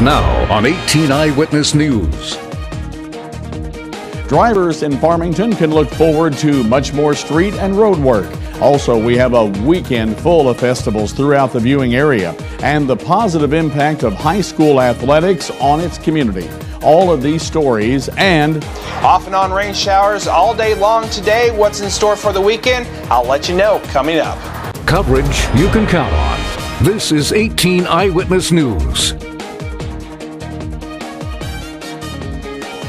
Now on 18 Eyewitness News. Drivers in Farmington can look forward to much more street and road work. Also, we have a weekend full of festivals throughout the viewing area and the positive impact of high school athletics on its community. All of these stories and off and on rain showers all day long today. What's in store for the weekend? I'll let you know coming up. Coverage you can count on. This is 18 Eyewitness News.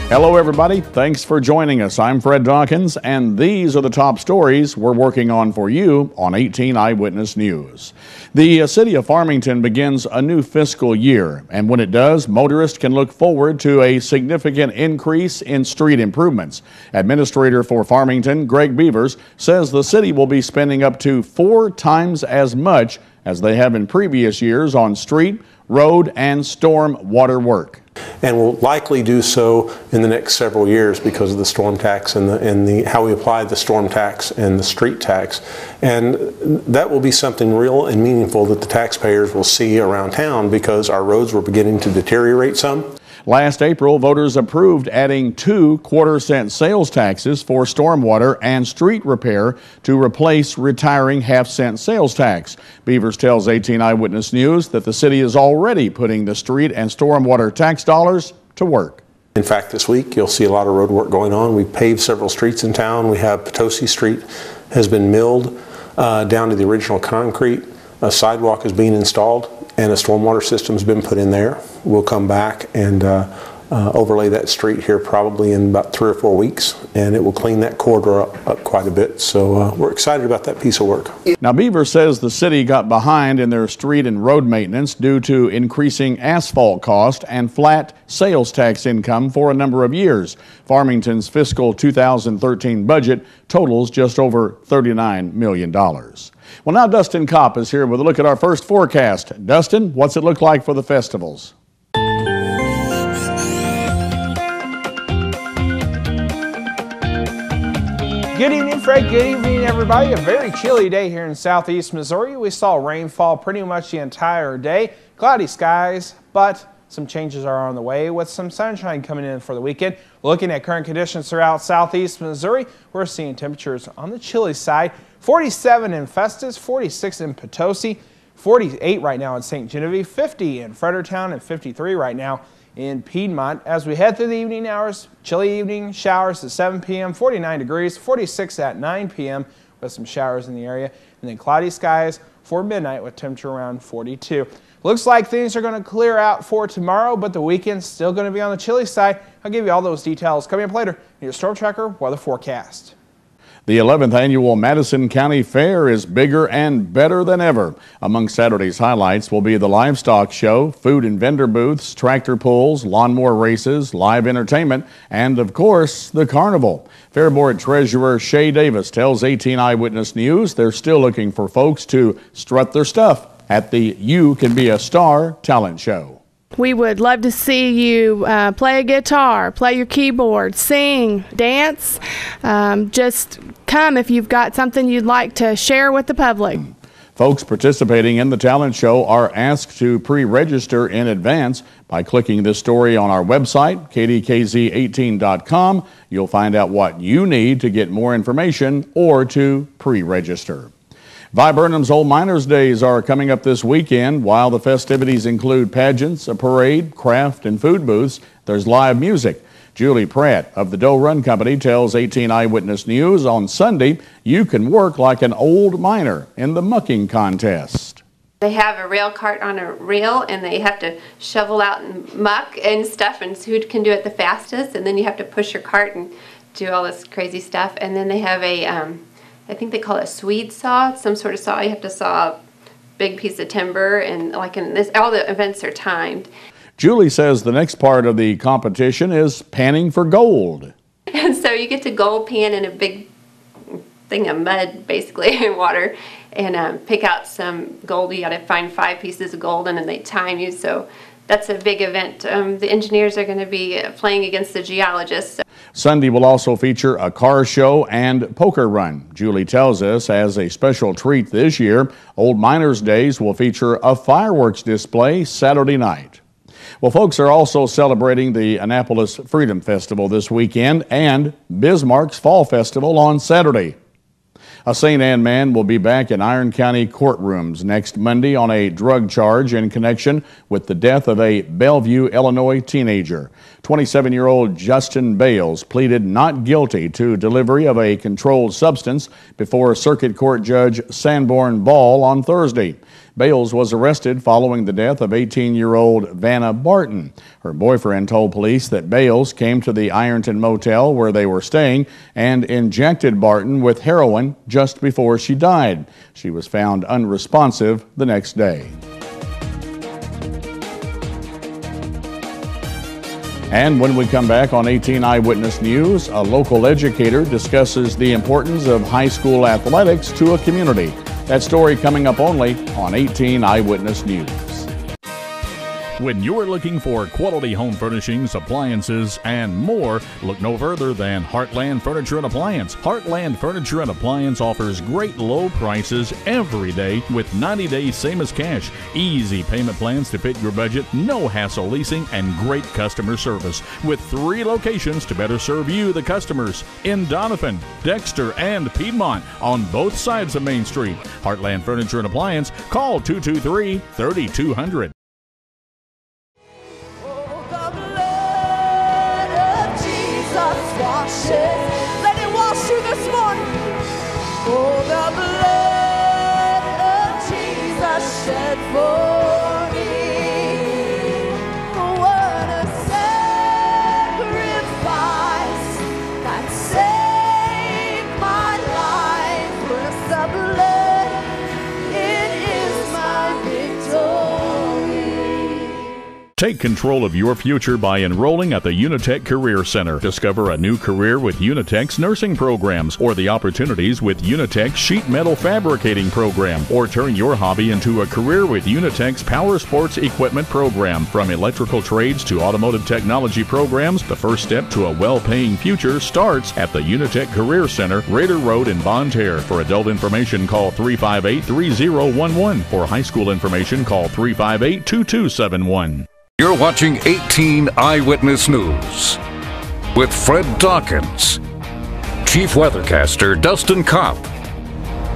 Hello, everybody. Thanks for joining us. I'm Fred Dawkins, and these are the top stories we're working on for you on 18 Eyewitness News. The city of Farmington begins a new fiscal year, and when it does, motorists can look forward to a significant increase in street improvements. Administrator for Farmington, Greg Beavers, says the city will be spending up to 4 times as much as they have in previous years on street, road, and storm water work. And will likely do so in the next several years because of the storm tax and how we apply the storm tax and the street tax. And that will be something real and meaningful that the taxpayers will see around town because our roads were beginning to deteriorate some. Last April, voters approved adding 2 quarter-cent sales taxes for stormwater and street repair to replace retiring half-cent sales tax. Beavers tells 18 Eyewitness News that the city is already putting the street and stormwater tax dollars to work. In fact, this week you'll see a lot of road work going on. We've paved several streets in town. We have Potosi Street has been milled down to the original concrete. A sidewalk is being installed and a stormwater system's been put in there. We'll come back and overlay that street here probably in about 3 or 4 weeks, and it will clean that corridor up quite a bit. So we're excited about that piece of work. Now, Beaver says the city got behind in their street and road maintenance due to increasing asphalt cost and flat sales tax income for a number of years. Farmington's fiscal 2013 budget totals just over $39 million. Well, now Dustin Kopp is here with a look at our first forecast. Dustin, what's it look like for the festivals? Good evening, Fred. Good evening, everybody. A very chilly day here in southeast Missouri. We saw rainfall pretty much the entire day. Cloudy skies, but some changes are on the way with some sunshine coming in for the weekend. Looking at current conditions throughout southeast Missouri, we're seeing temperatures on the chilly side. 47 in Festus, 46 in Potosi, 48 right now in St. Genevieve, 50 in Fredericktown, and 53 right now in Piedmont. As we head through the evening hours, chilly evening showers at 7 p.m., 49 degrees, 46 at 9 p.m. with some showers in the area, and then cloudy skies for midnight with temperature around 42. Looks like things are going to clear out for tomorrow, but the weekend's still going to be on the chilly side. I'll give you all those details coming up later in your Storm Tracker weather forecast. The 11th annual Madison County Fair is bigger and better than ever. Among Saturday's highlights will be the livestock show, food and vendor booths, tractor pulls, lawnmower races, live entertainment, and of course, the carnival. Fair Board Treasurer Shay Davis tells 18 Eyewitness News they're still looking for folks to strut their stuff at the You Can Be a Star talent show. We would love to see you play a guitar, play your keyboard, sing, dance. Just come if you've got something you'd like to share with the public. Folks participating in the talent show are asked to pre-register in advance by clicking this story on our website, KDKZ18.com. You'll find out what you need to get more information or to pre-register. Viburnum's Old Miners Days are coming up this weekend. While the festivities include pageants, a parade, craft, and food booths, there's live music. Julie Pratt of the Doe Run Company tells 18 Eyewitness News on Sunday you can work like an old miner in the mucking contest. They have a rail cart on a rail and they have to shovel out and muck and stuff, and who can do it the fastest, and then you have to push your cart and do all this crazy stuff. And then they have a I think they call it a Swede saw. It's some sort of saw. You have to saw a big piece of timber, and like in this, all the events are timed. Julie says the next part of the competition is panning for gold. And so you get to gold pan in a big thing of mud, basically, and water, and pick out some gold. You got to find 5 pieces of gold, and then they time you. So that's a big event. The engineers are going to be playing against the geologists. Sunday will also feature a car show and poker run. Julie tells us as a special treat this year, Old Miners Days will feature a fireworks display Saturday night. Well, folks are also celebrating the Annapolis Freedom Festival this weekend and Bismarck's Fall Festival on Saturday. A St. Anne man will be back in Iron County courtrooms next Monday on a drug charge in connection with the death of a Bellevue, Illinois teenager. 27-year-old Justin Bales pleaded not guilty to delivery of a controlled substance before Circuit Court Judge Sanborn Ball on Thursday. Bales was arrested following the death of 18-year-old Vanna Barton. Her boyfriend told police that Bales came to the Ironton motel where they were staying and injected Barton with heroin just before she died. She was found unresponsive the next day. And when we come back on 18 Eyewitness News, a local educator discusses the importance of high school athletics to a community. That story coming up only on 18 Eyewitness News. When you're looking for quality home furnishings, appliances, and more, look no further than Heartland Furniture and Appliance. Heartland Furniture and Appliance offers great low prices every day with 90 days same as cash. Easy payment plans to fit your budget, no hassle leasing, and great customer service. With 3 locations to better serve you, the customers, in Donovan, Dexter, and Piedmont on both sides of Main Street. Heartland Furniture and Appliance. Call 223-3200. Let it wash you this morning. Oh, the blood of Jesus shed for me. What a sacrifice that saved my life. With the blood, it is my victory. Take control of your future by enrolling at the Unitech Career Center. Discover a new career with Unitech's nursing programs or the opportunities with Unitech's sheet metal fabricating program, or turn your hobby into a career with Unitech's power sports equipment program. From electrical trades to automotive technology programs, the first step to a well-paying future starts at the Unitech Career Center, Raider Road in Bonne Terre. For adult information, call 358-3011. For high school information, call 358-2271. You're watching 18 Eyewitness News with Fred Dawkins, Chief Weathercaster Dustin Kopp,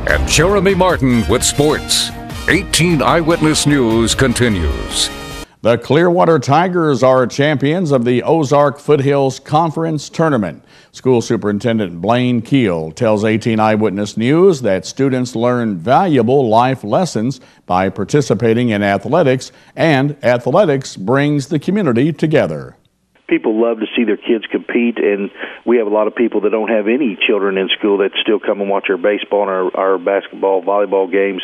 and Jeremy Martin with sports. 18 Eyewitness News continues. The Clearwater Tigers are champions of the Ozark Foothills Conference Tournament. School Superintendent Blaine Keel tells 18 Eyewitness News that students learn valuable life lessons by participating in athletics, and athletics brings the community together. People love to see their kids compete, and we have a lot of people that don't have any children in school that still come and watch our baseball and our basketball, volleyball games.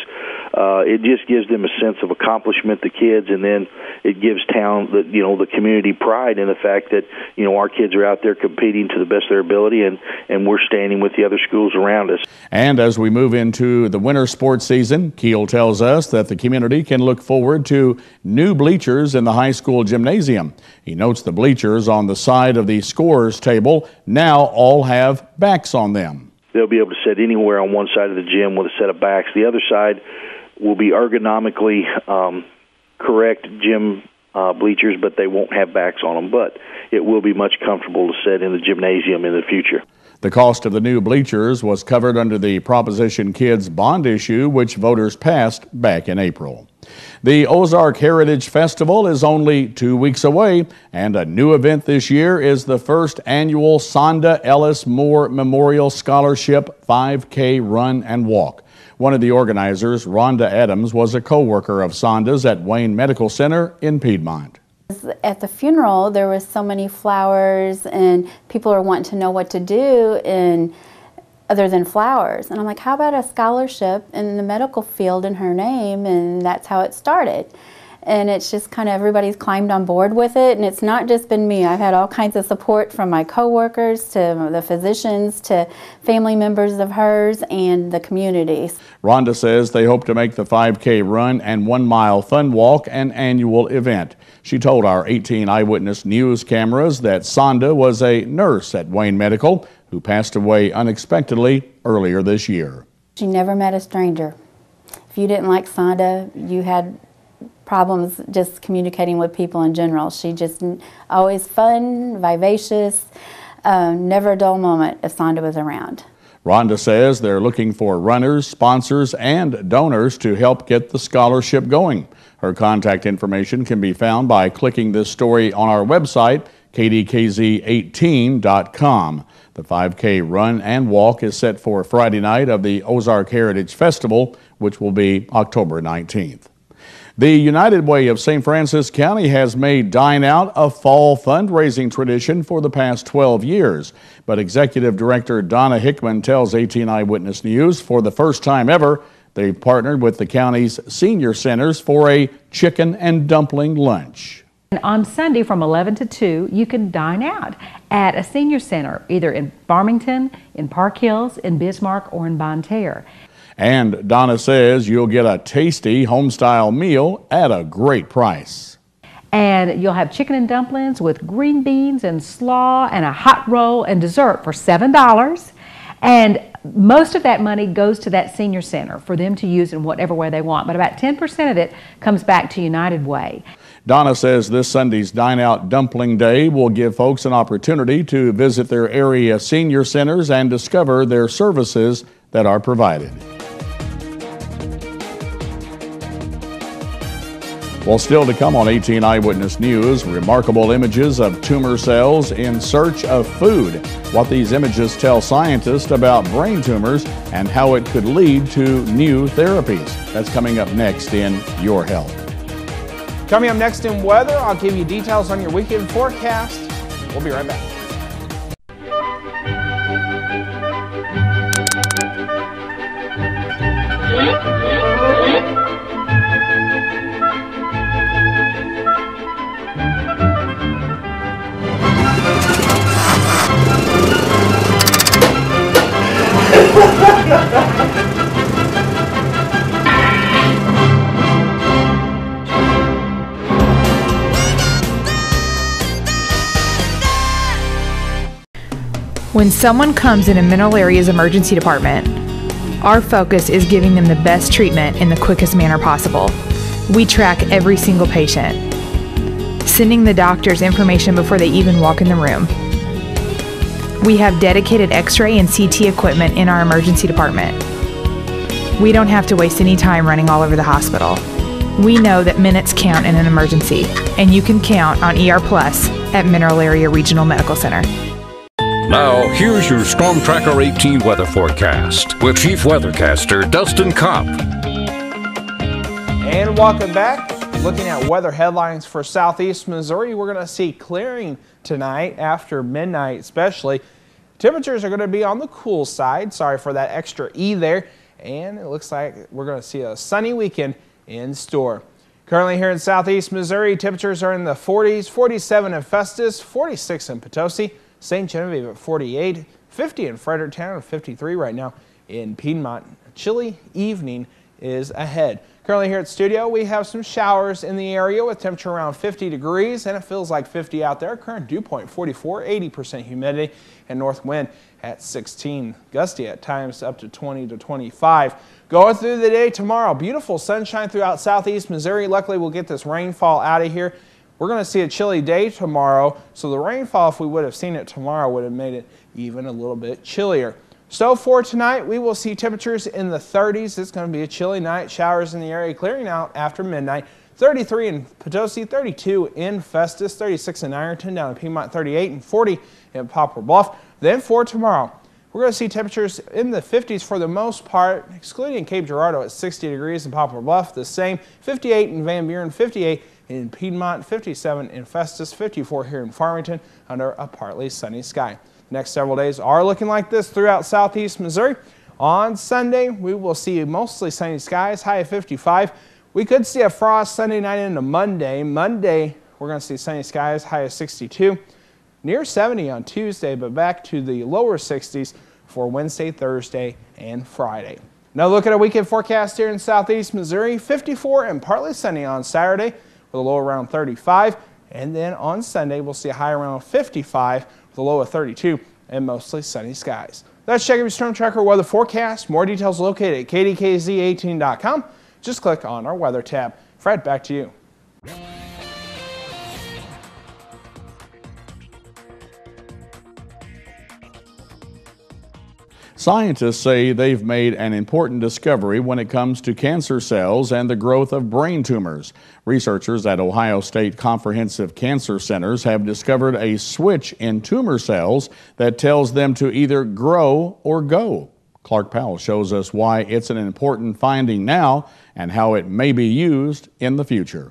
It just gives them a sense of accomplishment, the kids, and then it gives town, the community pride in the fact that, our kids are out there competing to the best of their ability, and we're standing with the other schools around us. And as we move into the winter sports season, Keel tells us that the community can look forward to new bleachers in the high school gymnasium. He notes the bleachers on the side of the scorers table now all have backs on them. They'll be able to sit anywhere on one side of the gym with a set of backs. The other side will be ergonomically correct gym bleachers, but they won't have backs on them. But it will be much comfortable to sit in the gymnasium in the future. The cost of the new bleachers was covered under the Proposition Kids bond issue, which voters passed back in April. The Ozark Heritage Festival is only 2 weeks away, and a new event this year is the first annual Sanda Ellis Moore Memorial Scholarship 5K Run and Walk. One of the organizers, Rhonda Adams, was a co-worker of Sanda's at Wayne Medical Center in Piedmont. At the funeral, there was so many flowers, and people are wanting to know what to do other than flowers. And I'm like, how about a scholarship in the medical field in her name? And that's how it started. And it's just kind of everybody's climbed on board with it. And it's not just been me. I've had all kinds of support from my coworkers to the physicians to family members of hers and the communities. Rhonda says they hope to make the 5K run and 1 mile fun walk an annual event. She told our 18 Eyewitness News cameras that Sanda was a nurse at Wayne Medical who passed away unexpectedly earlier this year. She never met a stranger. If you didn't like Sanda, you had problems just communicating with people in general. She just always fun, vivacious, never a dull moment if Sanda was around. Rhonda says they're looking for runners, sponsors, and donors to help get the scholarship going. Her contact information can be found by clicking this story on our website, KDKZ18.com. The 5K run and walk is set for Friday night of the Ozark Heritage Festival, which will be October 19th. The United Way of St. Francis County has made Dine Out a fall fundraising tradition for the past 12 years. But Executive Director Donna Hickman tells 18 Eyewitness News for the first time ever, they've partnered with the county's senior centers for a chicken and dumpling lunch. And on Sunday from 11 to 2, you can dine out at a senior center, either in Farmington, in Park Hills, in Bismarck, or in Bonne Terre. And Donna says you'll get a tasty home-style meal at a great price. And you'll have chicken and dumplings with green beans and slaw and a hot roll and dessert for $7. And most of that money goes to that senior center for them to use in whatever way they want. But about 10% of it comes back to United Way. Donna says this Sunday's Dine Out Dumpling Day will give folks an opportunity to visit their area senior centers and discover their services that are provided. Well, still to come on 18 Eyewitness News, remarkable images of tumor cells in search of food. What these images tell scientists about brain tumors and how it could lead to new therapies. That's coming up next in Your Health. Coming up next in weather, I'll give you details on your weekend forecast. We'll be right back. When someone comes in a Mineral Area's emergency department, our focus is giving them the best treatment in the quickest manner possible. We track every single patient, sending the doctors information before they even walk in the room. We have dedicated X-ray and CT equipment in our emergency department. We don't have to waste any time running all over the hospital. We know that minutes count in an emergency, and you can count on ER Plus at Mineral Area Regional Medical Center. Now, here's your Storm Tracker 18 weather forecast with Chief Weathercaster Dustin Kopp. And welcome back. Looking at weather headlines for southeast Missouri, we're going to see clearing tonight after midnight especially. Temperatures are going to be on the cool side. Sorry for that extra E there. And it looks like we're going to see a sunny weekend in store. Currently here in southeast Missouri, temperatures are in the 40s, 47 in Festus, 46 in Potosi, St. Genevieve at 48, 50 in Fredericktown, and 53 right now in Piedmont. A chilly evening is ahead. Currently here at studio, we have some showers in the area with temperature around 50 degrees, and it feels like 50 out there. Current dew point 44, 80% humidity, and north wind at 16. Gusty at times up to 20 to 25. Going through the day tomorrow, beautiful sunshine throughout southeast Missouri. Luckily, we'll get this rainfall out of here. We're going to see a chilly day tomorrow, so the rainfall, if we would have seen it tomorrow, would have made it even a little bit chillier. So for tonight, we will see temperatures in the 30s. It's going to be a chilly night. Showers in the area clearing out after midnight. 33 in Potosi, 32 in Festus, 36 in Ironton, down in Piedmont, 38 and 40 in Poplar Bluff. Then for tomorrow, we're going to see temperatures in the 50s for the most part, excluding Cape Girardeau at 60 degrees in Poplar Bluff, the same, 58 in Van Buren, 58 in Piedmont, 57 in Festus, 54 here in Farmington under a partly sunny sky. The next several days are looking like this throughout southeast Missouri. On Sunday, we will see mostly sunny skies, high of 55. We could see a frost Sunday night into Monday. Monday, we're going to see sunny skies, high of 62. Near 70 on Tuesday, but back to the lower 60s for Wednesday, Thursday, and Friday. Now look at a weekend forecast here in southeast Missouri. 54 and partly sunny on Saturday with a low around 35. And then on Sunday, we'll see a high around 55 with a low of 32 and mostly sunny skies. That's checking your Storm Tracker weather forecast. More details located at KDKZ18.com. Just click on our weather tab. Fred, back to you. Scientists say they've made an important discovery when it comes to cancer cells and the growth of brain tumors. Researchers at Ohio State Comprehensive Cancer Centers have discovered a switch in tumor cells that tells them to either grow or go. Clark Powell shows us why it's an important finding now and how it may be used in the future.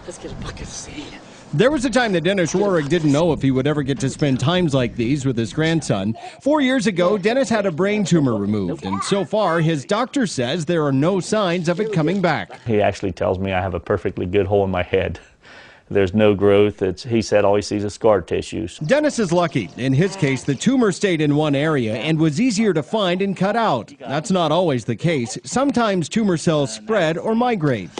Let's get a bucket of sand. There was a time that Dennis Rohrig didn't know if he would ever get to spend times like these with his grandson. 4 years ago, Dennis had a brain tumor removed, and so far, his doctor says there are no signs of it coming back. He actually tells me I have a perfectly good hole in my head. There's no growth. He said all he sees is scar tissues. Dennis is lucky. In his case, the tumor stayed in one area and was easier to find and cut out. That's not always the case. Sometimes tumor cells spread or migrate.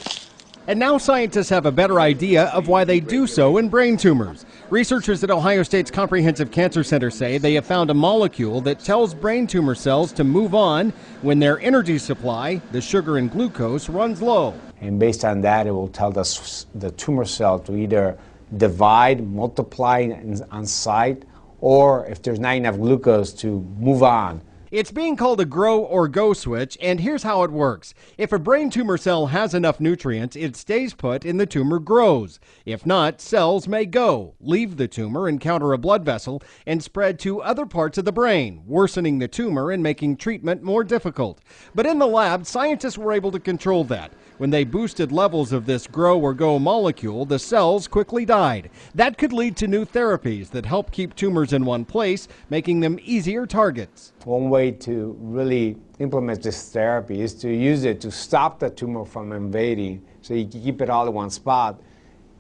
And now scientists have a better idea of why they do so in brain tumors. Researchers at Ohio State's Comprehensive Cancer Center say they have found a molecule that tells brain tumor cells to move on when their energy supply, the sugar and glucose, runs low. And based on that, it will tell the tumor cell to either divide, multiply on site, or if there's not enough glucose, to move on. It's being called a grow or go switch, and here's how it works. If a brain tumor cell has enough nutrients, it stays put and the tumor grows. If not, cells may go, leave the tumor, encounter a blood vessel, and spread to other parts of the brain, worsening the tumor and making treatment more difficult. But in the lab, scientists were able to control that. When they boosted levels of this grow or go molecule, the cells quickly died. That could lead to new therapies that help keep tumors in one place, making them easier targets. One way to really implement this therapy is to use it to stop the tumor from invading, so you can keep it all in one spot.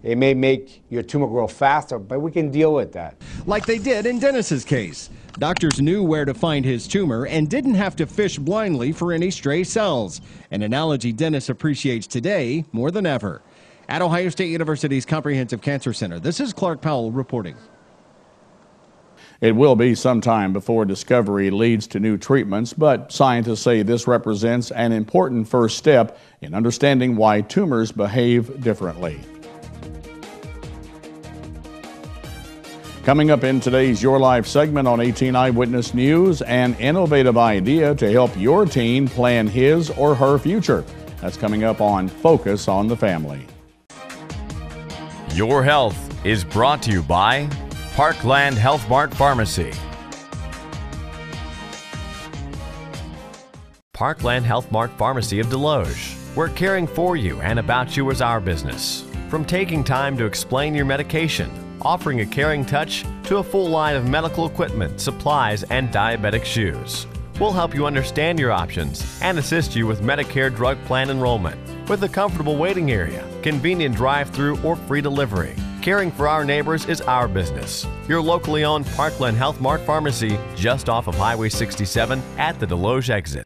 It may make your tumor grow faster, but we can deal with that. Like they did in Dennis's case. Doctors knew where to find his tumor and didn't have to fish blindly for any stray cells. An analogy Dennis appreciates today more than ever. At Ohio State University's Comprehensive Cancer Center, this is Clark Powell reporting. It will be some time before discovery leads to new treatments, but scientists say this represents an important first step in understanding why tumors behave differently. Coming up in today's Your Life segment on 18 Eyewitness News, an innovative idea to help your teen plan his or her future. That's coming up on Focus on the Family. Your Health is brought to you by Parkland Health Mart Pharmacy. Parkland Health Mart Pharmacy of Deloge. We're caring for you and about you is our business. From taking time to explain your medication, offering a caring touch, to a full line of medical equipment, supplies, and diabetic shoes. We'll help you understand your options and assist you with Medicare drug plan enrollment with a comfortable waiting area, convenient drive-through or free delivery. Caring for our neighbors is our business. Your locally owned Parkland Health Mart Pharmacy just off of Highway 67 at the Deloge exit.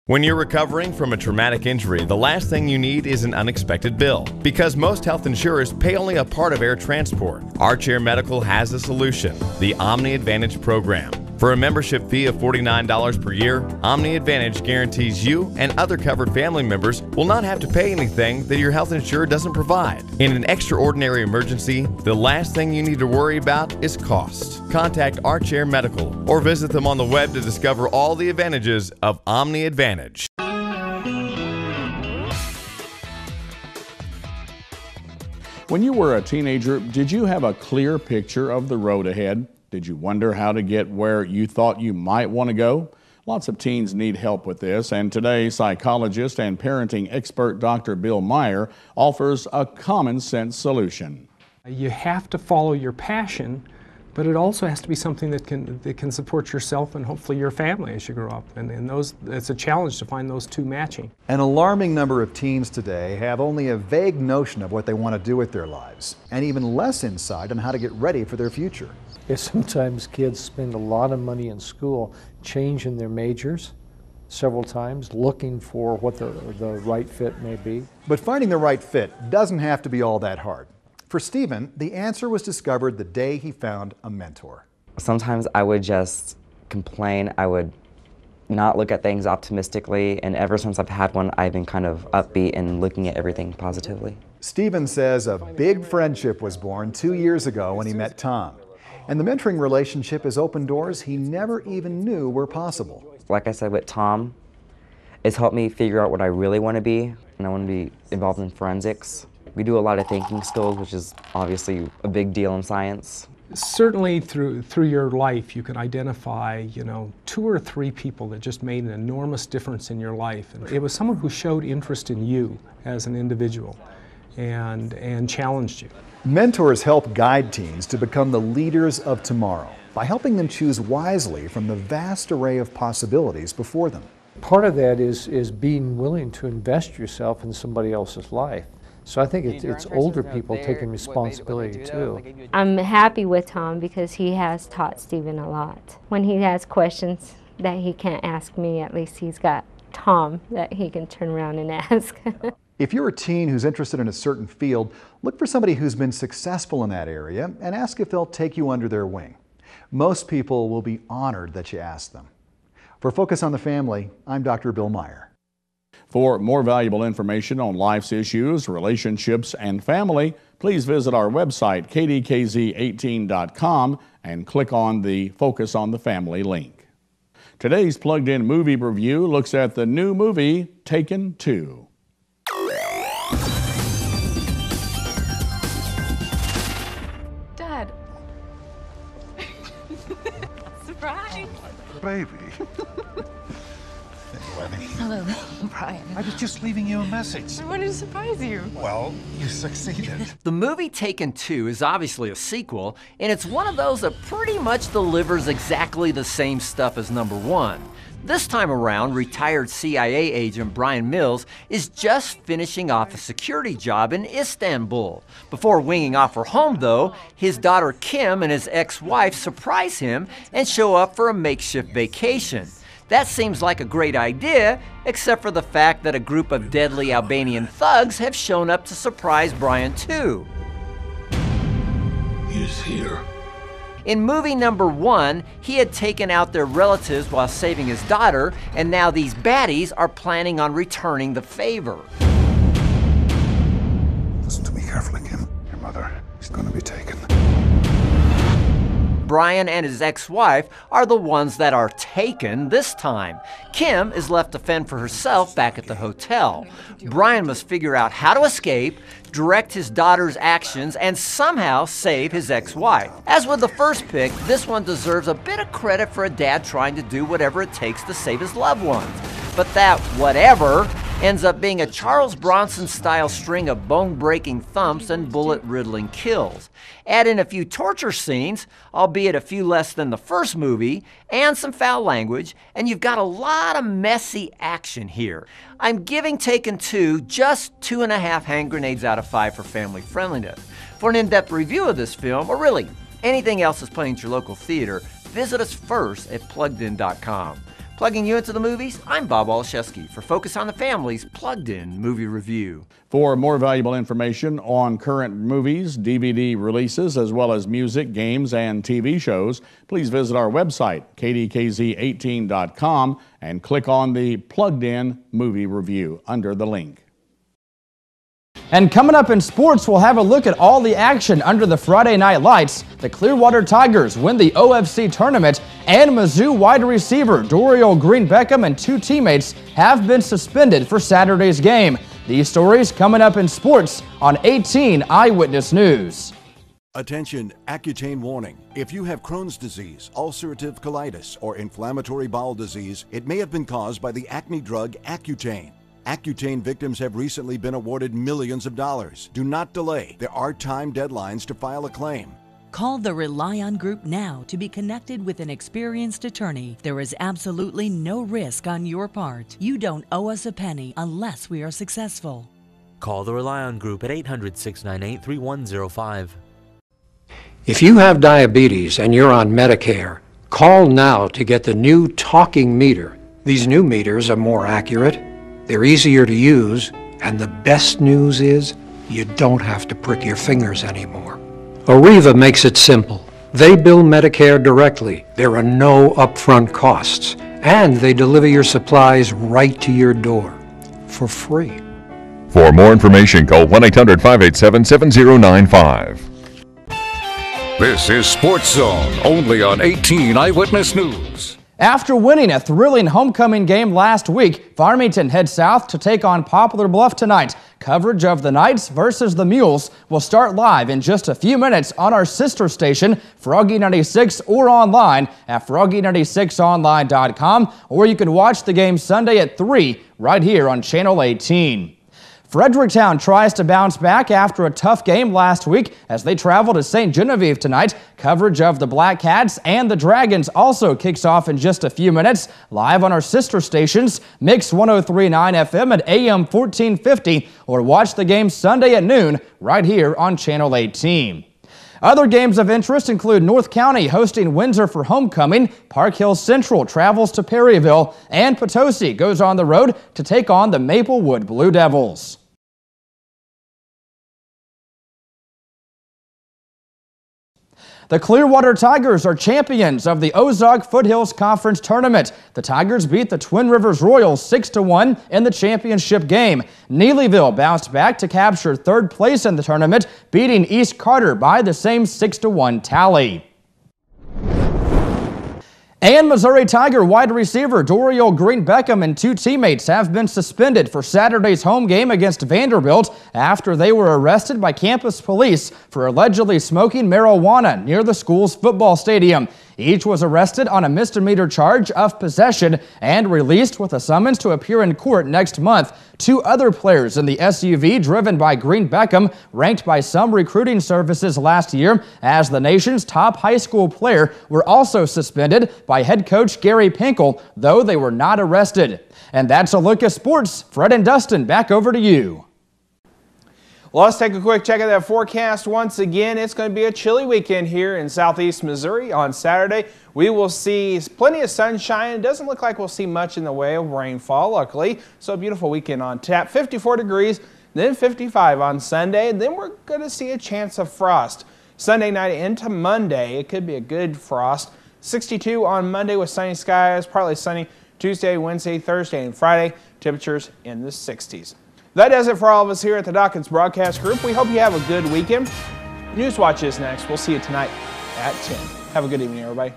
When you're recovering from a traumatic injury, the last thing you need is an unexpected bill. Because most health insurers pay only a part of air transport, Archair Medical has a solution, the Omni Advantage program. For a membership fee of $49 per year, Omni Advantage guarantees you and other covered family members will not have to pay anything that your health insurer doesn't provide. In an extraordinary emergency, the last thing you need to worry about is cost. Contact Archair Medical or visit them on the web to discover all the advantages of Omni Advantage. When you were a teenager, did you have a clear picture of the road ahead? Did you wonder how to get where you thought you might want to go? Lots of teens need help with this, and today psychologist and parenting expert Dr. Bill Meyer offers a common sense solution. You have to follow your passion, but it also has to be something that can support yourself and hopefully your family as you grow up. And it's a challenge to find those two matching. An alarming number of teens today have only a vague notion of what they want to do with their lives, and even less insight on how to get ready for their future. Sometimes kids spend a lot of money in school changing their majors several times, looking for what the right fit may be. But finding the right fit doesn't have to be all that hard. For Stephen, the answer was discovered the day he found a mentor. Sometimes I would just complain. I would not look at things optimistically, and ever since I've had one, I've been kind of upbeat and looking at everything positively. Stephen says a big friendship was born 2 years ago when he met Tom. And the mentoring relationship has opened doors he never even knew were possible. Like I said with Tom, it's helped me figure out what I really want to be, and I want to be involved in forensics. We do a lot of thinking skills, which is obviously a big deal in science. Certainly through your life, you can identify, 2 or 3 people that just made an enormous difference in your life. And it was someone who showed interest in you as an individual and challenged you. Mentors help guide teens to become the leaders of tomorrow by helping them choose wisely from the vast array of possibilities before them. Part of that is being willing to invest yourself in somebody else's life. So I think it's older people taking responsibility too. I'm happy with Tom because he has taught Stephen a lot. When he has questions that he can't ask me, at least he's got Tom that he can turn around and ask. If you're a teen who's interested in a certain field, look for somebody who's been successful in that area and ask if they'll take you under their wing. Most people will be honored that you asked them. For Focus on the Family, I'm Dr. Bill Meyer. For more valuable information on life's issues, relationships, and family, please visit our website, KDKZ18.com, and click on the Focus on the Family link. Today's Plugged In Movie Review looks at the new movie, Taken 2. Dad. Surprise. Baby. Hello, Brian. I was just leaving you a message. I wanted to surprise you. Well, you succeeded. The movie Taken 2 is obviously a sequel, and it's one of those that pretty much delivers exactly the same stuff as number 1. This time around, retired CIA agent Brian Mills is just finishing off a security job in Istanbul. Before winging off for home, though, his daughter Kim and his ex-wife surprise him and show up for a makeshift vacation. That seems like a great idea, except for the fact that a group of deadly Albanian thugs have shown up to surprise Brian too. He's here. In movie number 1, he had taken out their relatives while saving his daughter, and now these baddies are planning on returning the favor. Listen to me carefully, Kim. Your mother is going to be taken. Brian and his ex-wife are the ones that are taken this time. Kim is left to fend for herself back at the hotel. Brian must figure out how to escape, direct his daughter's actions, and somehow save his ex-wife. As with the first pick, this one deserves a bit of credit for a dad trying to do whatever it takes to save his loved ones. But that whatever ends up being a Charles Bronson-style string of bone-breaking thumps and bullet-riddling kills. Add in a few torture scenes, albeit a few less than the first movie, and some foul language, and you've got a lot of messy action here. I'm giving Taken 2 just 2.5 hand grenades out of 5 for family friendliness. For an in-depth review of this film, or really anything else that's playing at your local theater, visit us first at PluggedIn.com. Plugging you into the movies, I'm Bob Olszewski for Focus on the Family's Plugged In Movie Review. For more valuable information on current movies, DVD releases, as well as music, games, and TV shows, please visit our website, KDKZ18.com, and click on the Plugged In Movie Review under the link. And coming up in sports, we'll have a look at all the action under the Friday night lights. The Clearwater Tigers win the OFC tournament, and Mizzou wide receiver Dorial Green-Beckham and 2 teammates have been suspended for Saturday's game. These stories coming up in sports on 18 Eyewitness News. Attention, Accutane warning. If you have Crohn's disease, ulcerative colitis, or inflammatory bowel disease, it may have been caused by the acne drug Accutane. Accutane victims have recently been awarded millions of dollars. Do not delay. There are time deadlines to file a claim. Call the Rely On Group now to be connected with an experienced attorney. There is absolutely no risk on your part. You don't owe us a penny unless we are successful. Call the Rely On Group at 800-698-3105. If you have diabetes and you're on Medicare, call now to get the new talking meter. These new meters are more accurate, they're easier to use, and the best news is you don't have to prick your fingers anymore. Arriva makes it simple. They bill Medicare directly. There are no upfront costs, And they deliver your supplies right to your door for free. For more information, call 1-800-587-7095. This is Sports Zone, only on 18 Eyewitness News. After winning a thrilling homecoming game last week, Farmington heads south to take on Poplar Bluff tonight. Coverage of the Knights versus the Mules will start live in just a few minutes on our sister station, Froggy 96, or online at froggy96online.com, or you can watch the game Sunday at 3 right here on Channel 18. Fredericktown tries to bounce back after a tough game last week as they travel to St. Genevieve tonight. Coverage of the Black Cats and the Dragons also kicks off in just a few minutes, live on our sister stations, Mix 103.9 FM at AM 1450, or watch the game Sunday at noon right here on Channel 18. Other games of interest include North County hosting Windsor for homecoming, Park Hill Central travels to Perryville, and Potosi goes on the road to take on the Maplewood Blue Devils. The Clearwater Tigers are champions of the Ozark Foothills Conference Tournament. The Tigers beat the Twin Rivers Royals 6-1 in the championship game. Neelyville bounced back to capture third place in the tournament, beating East Carter by the same 6-1 tally. And Missouri Tiger wide receiver Dorial Green Beckham and 2 teammates have been suspended for Saturday's home game against Vanderbilt after they were arrested by campus police for allegedly smoking marijuana near the school's football stadium. Each was arrested on a misdemeanor charge of possession and released with a summons to appear in court next month. 2 other players in the SUV driven by Green Beckham, ranked by some recruiting services last year as the nation's top high school player, were also suspended by head coach Gary Pinkel, though they were not arrested. And that's a look at sports. Fred and Dustin, back over to you. Well, let's take a quick check at that forecast once again. It's going to be a chilly weekend here in southeast Missouri. On Saturday, we will see plenty of sunshine. It doesn't look like we'll see much in the way of rainfall, luckily. So a beautiful weekend on tap. 54 degrees, then 55 on Sunday. Then we're going to see a chance of frost. Sunday night into Monday, it could be a good frost. 62 on Monday with sunny skies, partly sunny Tuesday, Wednesday, Thursday, and Friday. Temperatures in the 60s. That does it for all of us here at the Dawkins Broadcast Group. We hope you have a good weekend. Newswatch is next. We'll see you tonight at 10. Have a good evening, everybody.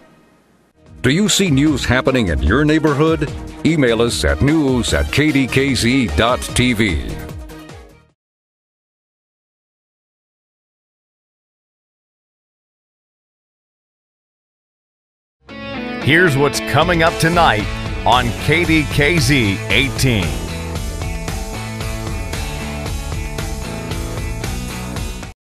Do you see news happening in your neighborhood? Email us at news@kdkz.tv. Here's what's coming up tonight on KDKZ 18.